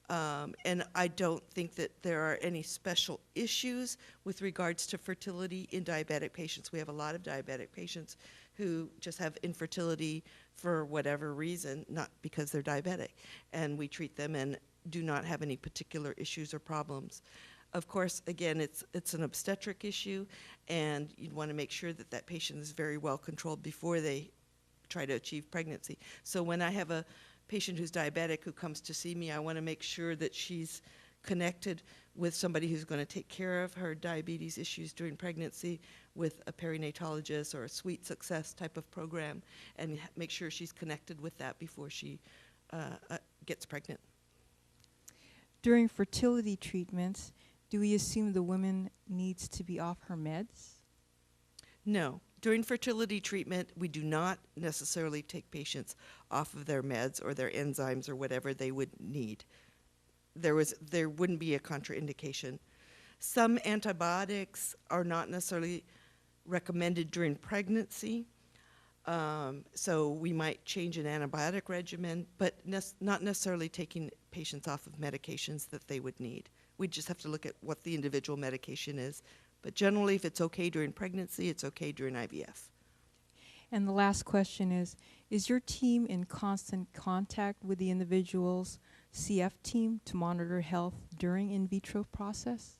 And I don't think that there are any special issues with regards to fertility in diabetic patients. We have a lot of diabetic patients who just have infertility for whatever reason, not because they're diabetic. And we treat them and do not have any particular issues or problems. Of course, again, it's an obstetric issue, and you'd want to make sure that that patient is very well controlled before they try to achieve pregnancy. So when I have a patient who's diabetic who comes to see me, I want to make sure that she's connected with somebody who's going to take care of her diabetes issues during pregnancy, with a perinatologist or a Sweet Success type of program, and make sure she's connected with that before she gets pregnant. During fertility treatments, do we assume the woman needs to be off her meds? No. During fertility treatment, we do not necessarily take patients off of their meds or their enzymes or whatever they would need. There wouldn't be a contraindication. Some antibiotics are not necessarily recommended during pregnancy, so we might change an antibiotic regimen, but not necessarily taking patients off of medications that they would need. We just have to look at what the individual medication is. But generally, if it's okay during pregnancy, it's okay during IVF. And the last question is your team in constant contact with the individual's CF team to monitor health during in vitro process?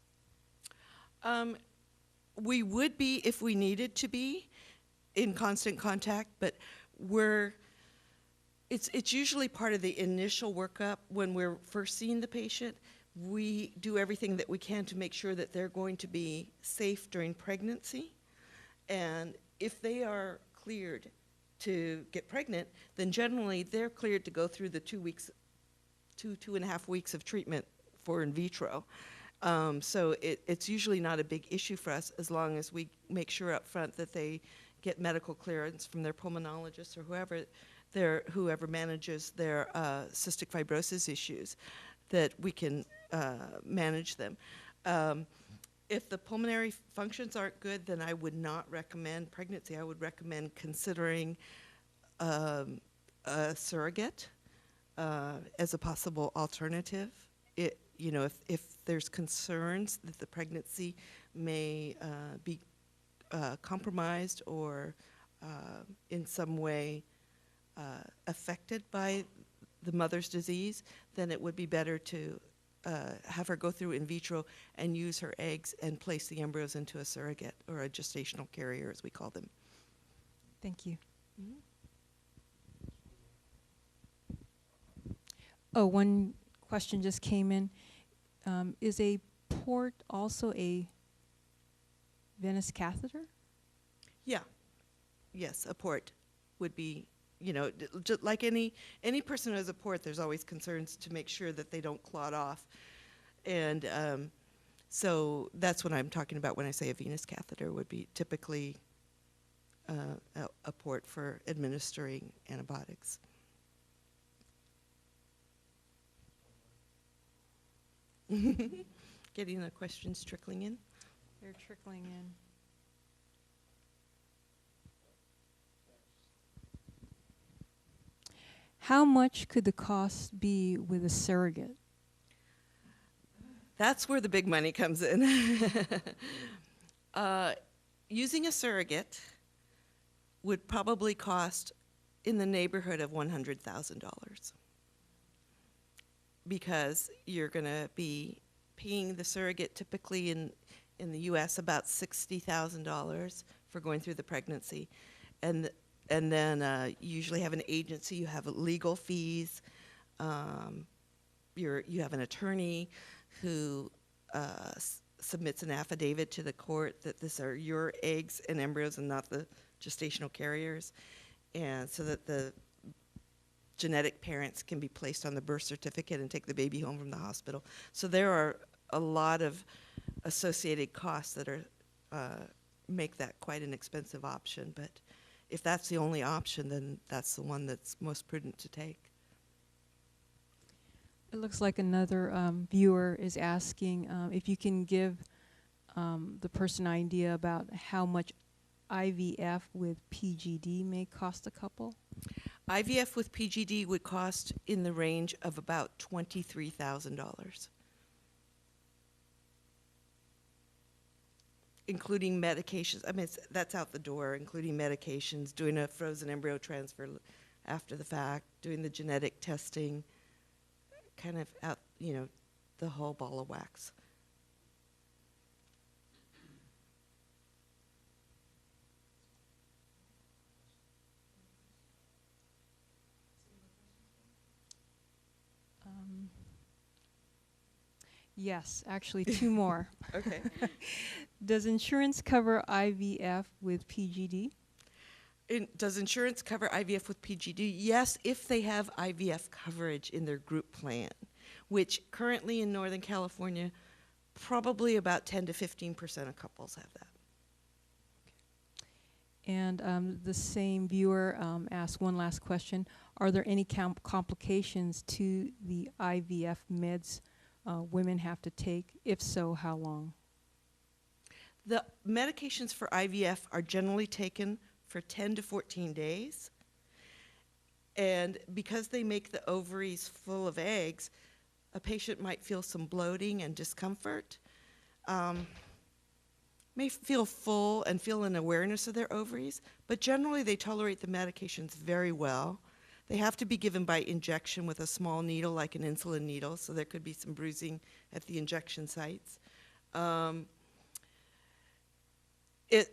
We would be if we needed to be in constant contact, but it's usually part of the initial workup when we're first seeing the patient. We do everything that we can to make sure that they're going to be safe during pregnancy. And if they are cleared to get pregnant, then generally they're cleared to go through the 2 and a half weeks of treatment for in vitro. So it's usually not a big issue for us as long as we make sure up front that they get medical clearance from their pulmonologist or whoever manages their cystic fibrosis issues, that we can manage them. If the pulmonary functions aren't good, then I would not recommend pregnancy. I would recommend considering a surrogate as a possible alternative. If there's concerns that the pregnancy may be compromised or in some way affected by the mother's disease, then it would be better to have her go through in vitro and use her eggs and place the embryos into a surrogate or a gestational carrier, as we call them. Thank you. Mhm. Oh, one question just came in. Is a port also a venous catheter? Yeah. Yes, a port would be, just like any person who has a port, there's always concerns to make sure that they don't clot off. And so that's what I'm talking about when I say a venous catheter would be typically a port for administering antibiotics. Getting the questions trickling in. They're trickling in. How much could the cost be with a surrogate? That's where the big money comes in. Using a surrogate would probably cost in the neighborhood of $100,000 because you're going to be paying the surrogate typically in the U.S. about $60,000 for going through the pregnancy. And then you usually have an agency, you have legal fees, you have an attorney who submits an affidavit to the court that these are your eggs and embryos and not the gestational carriers, and so that the genetic parents can be placed on the birth certificate and take the baby home from the hospital. So there are a lot of associated costs that are make that quite an expensive option, but if that's the only option, then that's the one that's most prudent to take. It looks like another viewer is asking if you can give the person an idea about how much IVF with PGD may cost a couple. IVF with PGD would cost in the range of about $23,000, including medications. I mean, that's out the door, including medications, doing a frozen embryo transfer after the fact, doing the genetic testing, kind of out, the whole ball of wax. Yes, actually two more. Okay. Does insurance cover IVF with PGD? Does insurance cover IVF with PGD? Yes, if they have IVF coverage in their group plan, which currently in Northern California, probably about 10 to 15% of couples have that. And the same viewer asked one last question. Are there any complications to the IVF meds women have to take? If so, how long? The medications for IVF are generally taken for 10 to 14 days. And because they make the ovaries full of eggs, a patient might feel some bloating and discomfort, may feel full and feel an awareness of their ovaries, but generally they tolerate the medications very well. They have to be given by injection with a small needle, like an insulin needle, so there could be some bruising at the injection sites.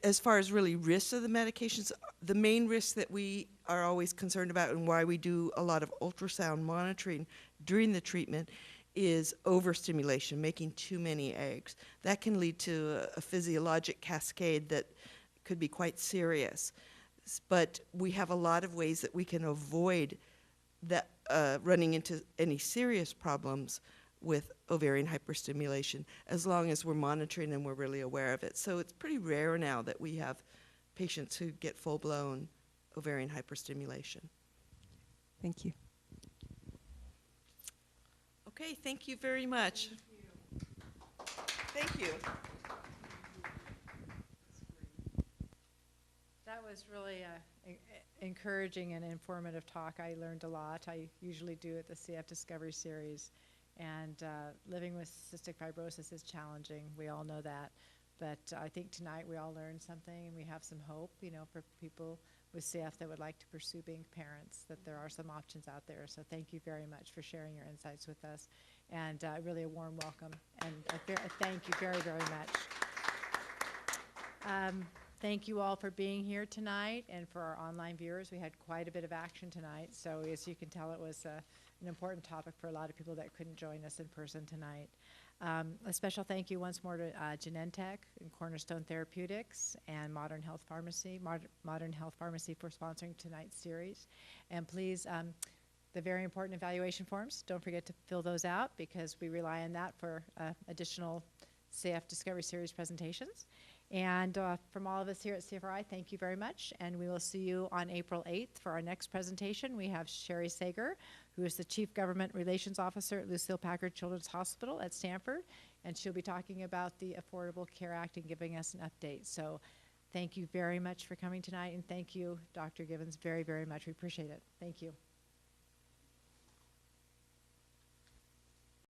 As far as really risks of the medications, the main risk that we are always concerned about and why we do a lot of ultrasound monitoring during the treatment is overstimulation, making too many eggs. That can lead to a physiologic cascade that could be quite serious. But we have a lot of ways that we can avoid that running into any serious problems with ovarian hyperstimulation, as long as we're monitoring and we're really aware of it. So it's pretty rare now that we have patients who get full-blown ovarian hyperstimulation. Thank you. Okay, thank you very much. Thank you. That was really encouraging and informative talk. I learned a lot. I usually do at the CF Discovery Series. And living with cystic fibrosis is challenging. We all know that. But I think tonight we all learned something, and we have some hope, you know, for people with CF that would like to pursue being parents, that there are some options out there. So thank you very much for sharing your insights with us. And really a warm welcome. And a thank you very, very much. Thank you all for being here tonight, and for our online viewers. We had quite a bit of action tonight, so as you can tell, it was an important topic for a lot of people that couldn't join us in person tonight. A special thank you once more to Genentech and Cornerstone Therapeutics and Modern Health Pharmacy for sponsoring tonight's series. And please, the very important evaluation forms, don't forget to fill those out, because we rely on that for additional CF Discovery Series presentations. And from all of us here at CFRI, thank you very much. And we will see you on April 8th for our next presentation. We have Sherry Sager, who is the Chief Government Relations Officer at Lucille Packard Children's Hospital at Stanford. And she'll be talking about the Affordable Care Act and giving us an update. So thank you very much for coming tonight. And thank you, Dr. Givens, very, very much. We appreciate it. Thank you.